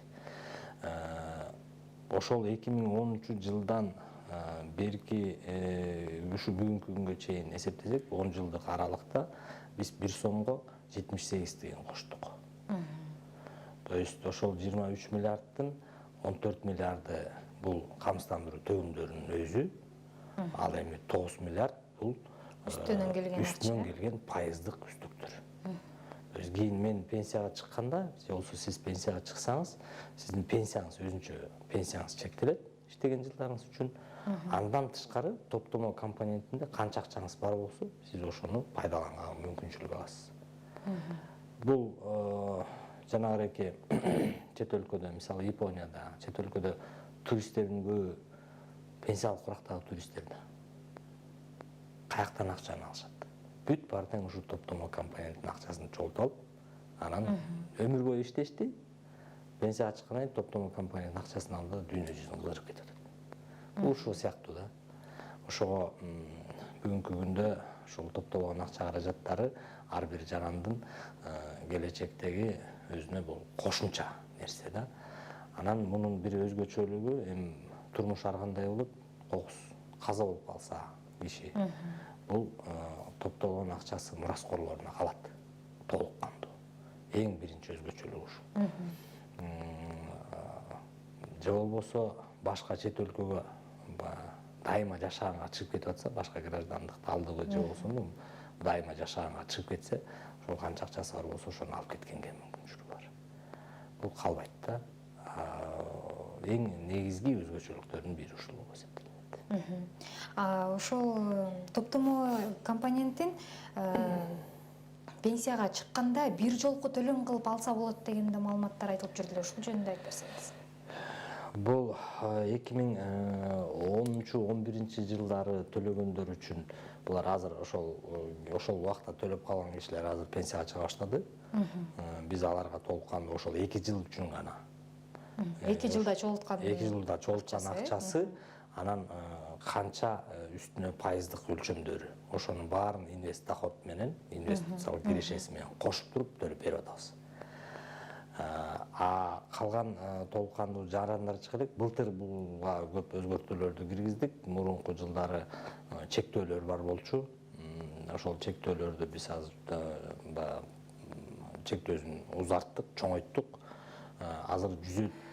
B: Ошол 2010-жылдан берки ушу бүгүнкү күнгө чейин эсептесек, 10 жылдык аралыкта биз 1 сомго 78 тиен коштук. То есть ошол 23 миллиардтын 14 миллиарды бул камсыздандыруу төгүмдөрүнүн өзү, ал эми 9 миллиард бул үстүнөн келген пайыздык үстүктөр. То есть кийин мен пенсияга чыкканда, же болбосо сиз пенсияга чыксаңыз, сиздин пенсияңыз өзүнчө пенсияңыз чектелет иштеген жылдарыңыз үчүн. Андан тышкары топтомо компонентинде канча акчаңыз бар болсо, сиз ошону пайдаланганга мүмкүнчүлүк аласыз. Бул жанагы чет өлкөдө, мисалы Японияда, чет өлкөдө туристтердин көбү пенсиялык курактагы туристтер да каяктан акчаны алышат? Бүт баары тең ушу топтомо компоненттин акчасын чогултуп алып, анан өмүр бою иштешти, пенсияга чыккандан кийин топтомо компоненттин акчасын алды да дүйнө жүзүн кыдырып кетип атат. Бул ушул сыяктуу да. Ошого бүгүнкү күндө ушул топтолгон акча каражаттары ар бир жарандын келечектеги өзүнө бул кошумча нерсе да. Анан мунун бир өзгөчөлүгү, эми турмуш ар кандай болот, кокус каза болуп калса киши, бул топтолгон акчасы мураскорлоруна калат толук кандуу. Эң биринчи өзгөчөлүгү ушул. Же болбосо башка чет өлкөгө дайыма жашаганга чыгып кетип атса, башка граждандыкты алдыбы же болбосо дайыма жашаганга чыгып кетсе, ошол канча акчасы бар болсо ошону алып кеткенге мүмкүнчүлүгү бар. Бул калбайт да. Эң негизги өзгөчөлүктөрдүн бири ушул болуп эсептелет.
A: Ошол топтомо компонентин пенсияга чыкканда бир жолку төлөм кылып алса болот деген да маалыматтар айтылып жүрдү эле. Ушул жөнүндө айтып берсеңиз.
B: Бул 2010-11 жылдары төлөгөндөр үчүн булар азыр ошол убакта төлөп калган кишилер азыр пенсияга чыга баштады. Биз аларга толук кандуу ошол 2 жыл үчүн гана
A: 2 жылда чогулткан.
B: 2 жылда чогулткан акчасы, анан канча үстүнө пайыздык өлчөмдөрү. Ошонун баарын инвест доход менен, инвестициялык кирешеси менен кошуп туруп төлөп берип атабыз. Калган толук кандуу жарандарчы керек. Былтыр буга көп өзгөртүүлөрдү киргиздик. Мурунку жылдары чектөөлөр бар болчу. Ошол чектөөлөрдү биз азыр чектөөсүн узарттык, чоңойттук. Азыр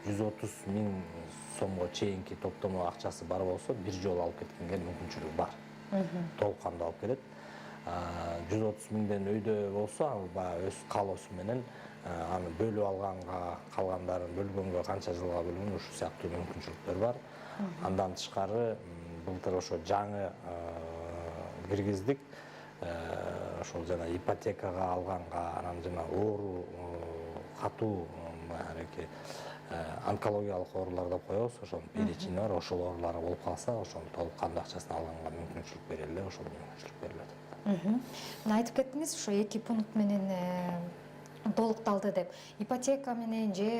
B: 130 миң сомго чейинки топтомо акчасы бар болсо, бир жолу алып кеткенге мүмкүнчүлүгү бар. Толук кандуу алып келет. 130 миңден өйдө болсо, ал өз каалоосу менен аны бөлүп алганга, калгандарын бөлгөнгө, канча жылга бөлгөнгө ушул сыяктуу мүмкүнчүлүктөр бар. Андан тышкары былтыр ошо жаңы киргиздик. Ошол жана ипотекага алганга, анан жана оору катуу онкологиялык оорулар деп коебуз, ошонун перечини бар. Ошол оорулар болуп калса, ошонун толук кандуу акчасын алганга мүмкүнчүлүк берели, ошол мүмкүнчүлүк берилет.
A: Мына айтып кеттиңиз, ошо 2 пункт менен толукталды деп. Ипотека менен же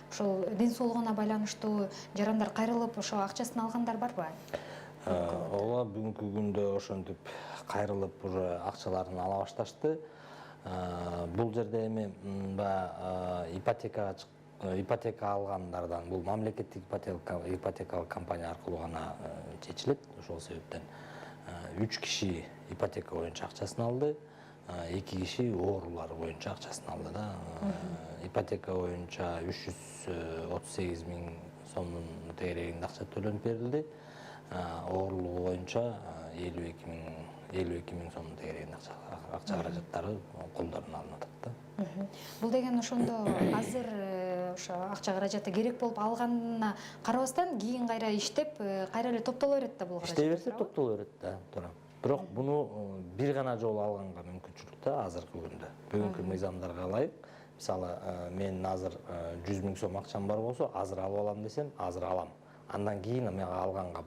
A: ошол ден соолугуна байланыштуу жарандар кайрылып ошо акчасын алгандар барбы?
B: Ооба, бүгүнкү күндө ошентип кайрылып уже акчаларын ала башташты. Бул жерде эми ипотека алгандардан бул мамлекеттик ипотекалык компания аркылуу гана чечилет. Ошол себептен 3 киши ипотека боюнча акчасын алды, 2 киши оорулар боюнча акчасын алды да. Ипотека боюнча 338 миң сомдун тегерегинде акча төлөнүп берилди. Оорулугу боюнча 52 миң сомдун тегерегинде акча каражаттары колдоруна алынып атат да.
A: Бул деген ошондо азыр ошо акча каражаты керек болуп алганына карабастан кийин кайра иштеп, кайра эле топтоло берет да бул каражат.
B: Иштей берсе топтоло берет да, туура. Бирок буну бир гана жолу алганга мүмкүнчүлүк да азыркы күндө. Бүгүнкү мыйзамдарга ылайык. Мисалы, мен азыр 100 миң сом акчам бар болсо, азыр алып алам десем, азыр алам. Андан кийин мага алганга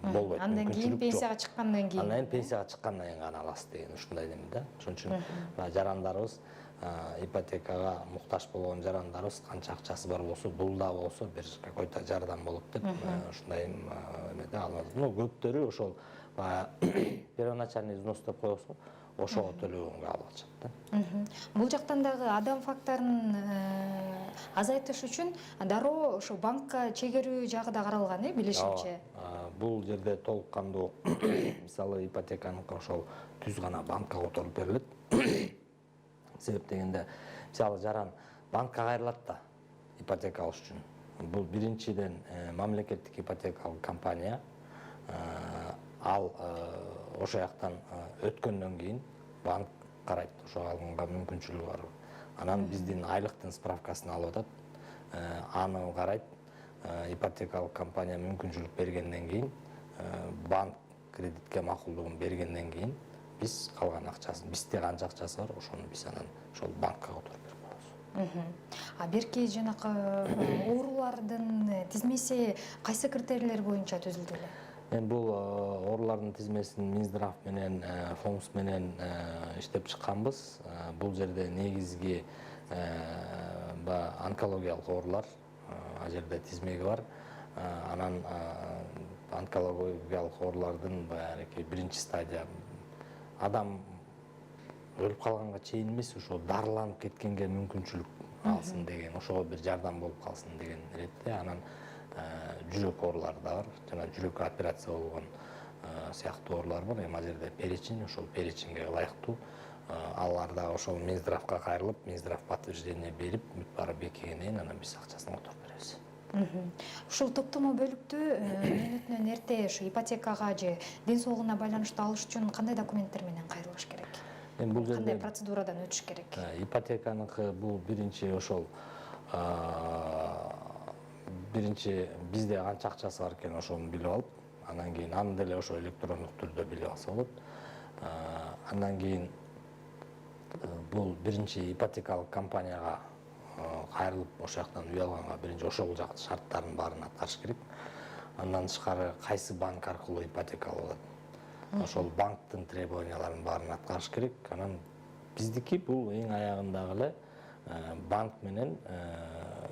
B: болбойт.
A: Андан кийин пенсияга чыккандан кийин.
B: Андан пенсияга чыккандан кийин гана аласыз деген ушундай неме да. Ошон үчүн жарандарыбыз, ипотекага муктаж болгон жарандарыбыз канча акчасы бар болсо, бул да болсо бир какой-то жардам болот деп ушундай эмеде алып. Ну, көптөрү ошол первоначальный взнос деп коебуз го, ошого төлөгөнгө алып атышат да.
A: Бул жактан дагы адам факторун азайтыш үчүн дароо ошо банкка чегерүү жагы да каралган, билишимче.
B: Бул жерде толук кандуу мисалы ипотеканы ошол түз гана банкка которуп берилет. Себеп дегенде, мисалы жаран банкка кайрылат да ипотека алыш үчүн. Бул биринчиден мамлекеттик ипотекалык компания ал ошол жактан өткөндөн кийин банк карайт, ошо алганга мүмкүнчүлүгү бар. Анан биздин айлыктын справкасын алып атат. Аны карайт, ипотекалык компания мүмкүнчүлүк бергенден кийин, банк кредитке макулдугун бергенден кийин биз калган акчасын, бизде канча акчасы бар, ошону биз анан ошол банкка которуп берип коебуз.
A: Берки жанакы оорулардын тизмеси кайсы критерийлер боюнча түзүлдү эле?
B: Мен бул оорулардын тизмесин Минздрав менен, ФОМС менен иштеп чыкканбыз. Бул жерде негизги онкологиялык оорулар ал жерде тизмеги бар. Анан онкологиялык оорулардын баягы биринчи стадия адам өлүп калганга чейин эмес, ошо дарыланып кеткенге мүмкүнчүлүк алсын деген, ошого бир жардам болуп калсын деген иретте. Анан жүрөк оорулары да бар, жана жүрөк операция болгон сыяктуу оорулар бар. Эми ал жерде перечень, ошол переченге ылайыктуу алар да ошол Минздравга кайрылып, Минздрав подтверждение берип, бүт баары бекигенден кийин анан биз акчасын которуп беребиз.
A: Ушул топтомо бөлүктү мүнөтүнөн эрте ошо ипотекага же ден соолугуна байланыштуу алыш үчүн кандай документтер менен кайрылыш керек?
B: Бул жерде
A: кандай процедурадан өтүш керек?
B: Ипотеканыкы бул биринчи ошол биринчи бизде канча акчасы бар экенин ошону билип алып, андан кийин аны деле ошо электрондук түрдө билип алса болот. Андан кийин бул биринчи ипотекалык компанияга кайрылып, ошол жактан үй алганга биринчи ошол жактын шарттарын баарын аткарыш керек. Андан тышкары кайсы банк аркылуу ипотека алып атат, ошол банктын требованияларын баарын аткарыш керек. Анан биздики бул эң аягындагы эле банк менен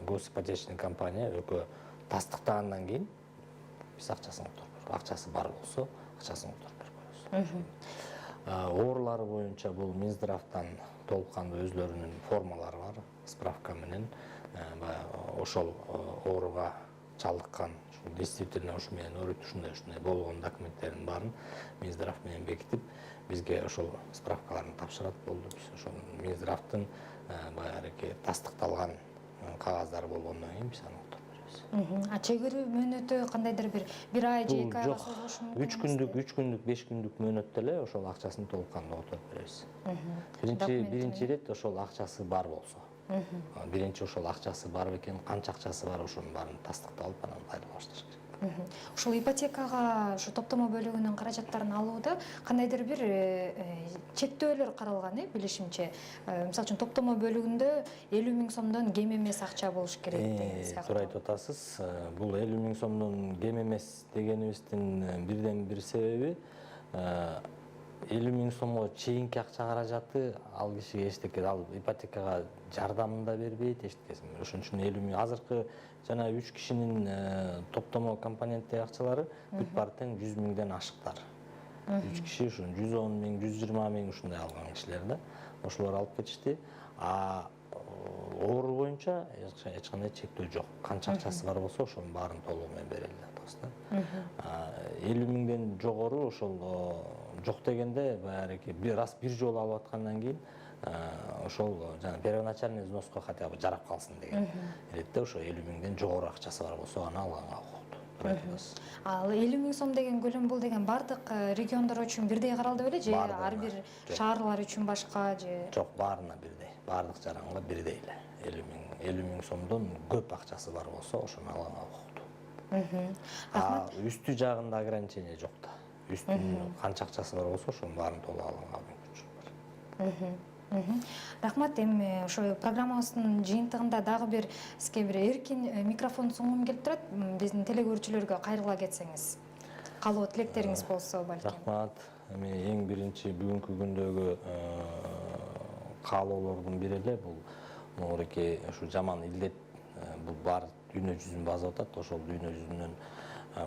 B: госипотечный компания өлкө тастыктагандан кийин биз акчасын которуп беребиз. Акчасы бар болсо акчасын которуп беребиз. Оорулары боюнча бул Минздравтан толук кандуу өзлөрүнүн формалары бар, справка менен ошол ооруга чалдыккан, действительно ушу менен ооруйт, ушундай болгон документтердин баарын Минздрав менен бекитип, бизге ошол справкаларын тапшырат болду. Биз ошол Минздравтын баягы тастыкталган кагаздары болгондон кийин биз аны которуп беребиз.
A: А чегирүү мөөнөтү кандайдыр бир ай же 2 айга созулушу мүмкүн?
B: 3 күндүк, 5 күндүк мөөнөттө эле ошол акчасын толук кандуу которуп беребиз. Биринчи ирет ошол акчасы бар болсо. Биринчи ошол акчасы бар бекен, канча акчасы бар, ошонун баарын тастыкталып, анан пайда башташ керек.
A: Ушул ипотекага ушу топтомо бөлүгүнүн каражаттарын алууда кандайдыр бир чектөөлөр каралган, билишимче. Мисалы үчүн топтомо бөлүгүндө 50 000 сомдон кем эмес акча болуш керек деген сыяктуу.
B: Туура айтып атасыз. Бул 50 000 сомдон кем эмес дегенибиздин бирден бир себеби 50 000 сомго чейинки акча каражаты ал кишиге эчтеке, ал ипотекага жардамын да бербейт, эчтекесин. Ошон үчүн 50 000 азыркы жана 3 кишинин топтомо компоненттеги акчалары бүт баары тең 100 000ден ашыктар. 3 киши ушун 110 000, 120 000 ушундай алган кишилер да. Ошолор алып кетишти. А оору боюнча эч кандай чектөө жок. Канча акчасы бар болсо ошонун баарын толугу менен берели атабыз да. 50 000ден жогору ошол жок дегенде баягы раз бир жолу алып аткандан кийин ошол жана первоначальный взноска хотя бы жарап калсын деген иретте, ошо 50 000ден жогору акчасы бар болсо аны алганга укуктуу.
A: Ал 50 000 сом деген көлөм бул деген бардык региондор үчүн бирдей каралды беле же ар бир шаарлар үчүн башка же?
B: Жок, баарына бирдей. Бардык жаранга бирдей эле. 50 000 сомдон көп акчасы бар болсо ошону алганга укуктуу. Үстү жагында ограничение жок да. Үстүнүн канча акчасы бар болсо ошонун баарын толук алганга мүмкүнчүлүк бар.
A: Рахмат. Эми ошо программабыздын жыйынтыгында дагы бир сизге бир эркин микрофон сунгум келип турат. Биздин телегөрүүчүлөргө кайрыла кетсеңиз, калуу тилектериңиз болсо балким.
B: Рахмат. Эми эң биринчи бүгүнкү күндөгү каалоолордун бири эле бул мынакей ушу жаман илдет бул бар дүйнө жүзүн басып атат. Ошол дүйнө жүзүнөн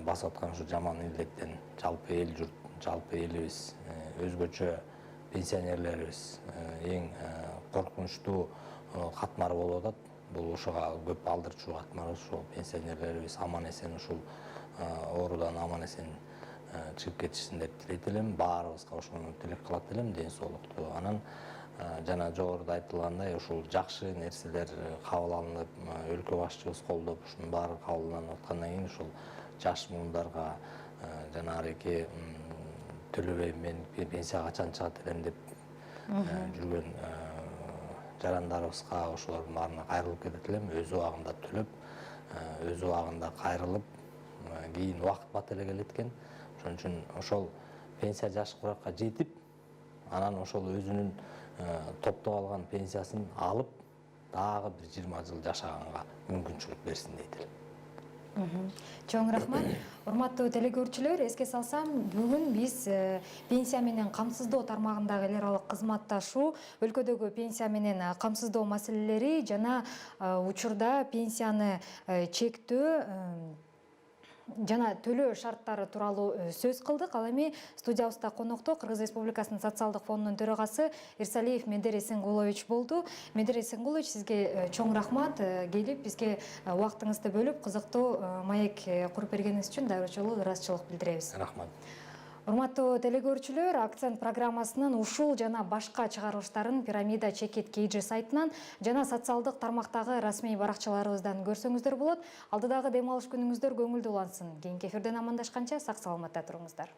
B: басып аткан ушу жаман илдеттен жалпы эл журт, жалпы элибиз, өзгөчө пенсионерлерибиз эң коркунучтуу катмар болуп атат. Бул ошого көп алдырчу катмар. Ошол пенсионерлерибиз аман эсен ушул оорудан аман эсен чыгып кетишсин деп тилейт элем. Баарыбызга ошону тилек кылат элем, ден соолукту. Анан жана жогоруда айтылгандай ушул жакшы нерселер кабыл алынып, өлкө башчыбыз колдоп, ушунун баары кабылданып аткандан кийин ушул жаш муундарга жана ареке төлөбөйм, мен пенсияга качан чыгат элем деп жүргөн жарандарыбызга ошолордун баарына кайрылып кетет элем. Өз убагында төлөп, өз убагында кайрылып, кийин убакыт бата эле келет экен. Ошон үчүн ошол пенсия жаш куракка жетип, анан ошол өзүнүн топтоп алган пенсиясын алып, дагы бир 20 жыл жашаганга мүмкүнчүлүк берсин дейт элем.
A: Чоң рахмат. Урматтуу телегөрүүчүлөр, эске салсам, бүгүн биз пенсия менен камсыздоо тармагындагы эл аралык кызматташуу, өлкөдөгү пенсия менен камсыздоо маселелери жана учурда пенсияны чектөө жана төлөө шарттары тууралуу сөз кылдык. Ал эми студиябызда конокто Кыргыз Республикасынын социалдык фондунун төрагасы Ирсалиев Медер Эсенгулович болду. Медер Эсенгулович, сизге чоң рахмат. Келип бизге убактыңызды бөлүп, кызыктуу маек куруп бергениңиз үчүн дагы жолу ыраазычылык билдиребиз.
B: Рахмат.
A: Урматтуу телегөрүүчүлөр, Акцент программасынын ушул жана башка чыгарылыштарын Пирамида Чекит KG сайтынан жана социалдык тармактагы расмий баракчаларыбыздан көрсөңүздөр болот. Алдыдагы дем алыш күнүңүздөр көңүлдүү улансын. Кийинки эфирден амандашканча сак саламатта туруңуздар.